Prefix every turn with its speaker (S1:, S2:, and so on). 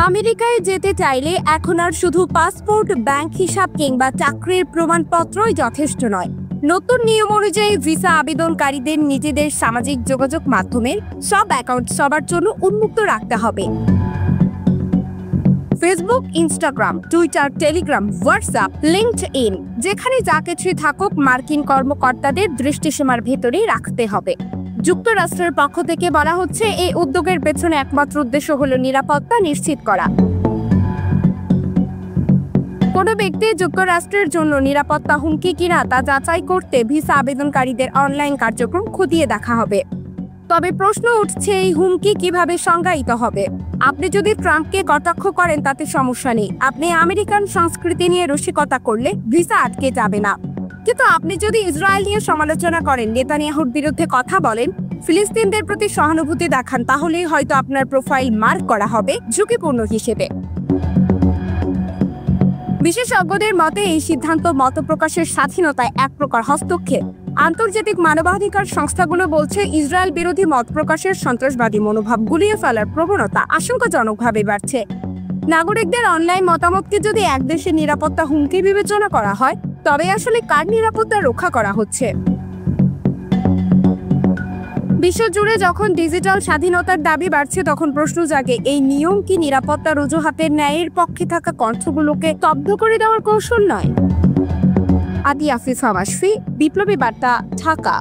S1: আমেরিকায় যেতে চাইলে এখন আর শুধু পাসপোর্ট, ব্যাংক হিসাব কিংবা চাকরির প্রমাণপত্রই যথেষ্ট নয়। নতুন নিয়ম অনুযায়ী ভিসা আবেদনকারীদের নিজেদের সামাজিক যোগাযোগ মাধ্যমের সব অ্যাকাউন্ট সবার জন্য উন্মুক্ত রাখতে হবে। Facebook, Instagram, Twitter, Telegram, WhatsApp, LinkedIn, যেখানে যা কিছুই থাকুক মার্কিন কর্মকর্তাদের দৃষ্টিসীমার ভেতরেই রাখতে হবে। যুক্তরাষ্ট্রের পক্ষ থেকে বলা হচ্ছে, এই উদ্যোগের পেছনে একমাত্র উদ্দেশ্য হলো নিরাপত্তা নিশ্চিত করা। কোনো ব্যক্তি যুক্তরাষ্ট্রের জন্য নিরাপত্তা হুমকি কিনা তা যাচাই করতে ভিসা আবেদনকারীদের অনলাইন কার্যক্রম খতিয়ে দেখা হবে। তবে প্রশ্ন উঠছে, এই হুমকি কিভাবে সংজ্ঞায়িত হবে? আপনি যদি ট্রাম্পকে কটাক্ষ করেন তাতে সমস্যা নেই, আপনি আমেরিকান সংস্কৃতি নিয়ে রসিকতা করলে ভিসা আটকে যাবে না। কিন্তু আপনি যদি ইসরায়েল নিয়ে সমালোচনা করেন, নেতানিয়াহুর বিরুদ্ধে কথা বলেন, ফিলিস্তিনদের প্রতি সহানুভূতি দেখান, তাহলেই হয়তো আপনার প্রোফাইল মার্ক করা হবে ঝুঁকিপূর্ণ হিসেবে। বিশেষজ্ঞদের মতে এই সিদ্ধান্ত মতপ্রকাশের স্বাধীনতায় এক প্রকার হস্তক্ষেপ। আন্তর্জাতিক মানবাধিকার সংস্থাগুলো বলছে, ইসরায়েল বিরোধী মত প্রকাশের সন্ত্রাসবাদী মনোভাব গুলিয়ে ফেলার প্রবণতা আশঙ্কাজনকভাবে বাড়ছে। নাগরিকদের অনলাইন মতামতকে যদি এক দেশের নিরাপত্তা হুমকি বিবেচনা করা হয়, তবে আসলে কার নিরাপত্তা রক্ষা করা হচ্ছে? বিশ্বজুড়ে যখন ডিজিটাল স্বাধীনতার দাবি বাড়ছে, তখন প্রশ্ন জাগে, এই নিয়ম কি নিরাপত্তার অজুহাতের ন্যায়ের পক্ষে থাকা কণ্ঠগুলোকে স্তব্ধ করে দেওয়ার কৌশল নয়? আদি আফিফা মাসফি, বিপ্লবী বার্তা, ঢাকা।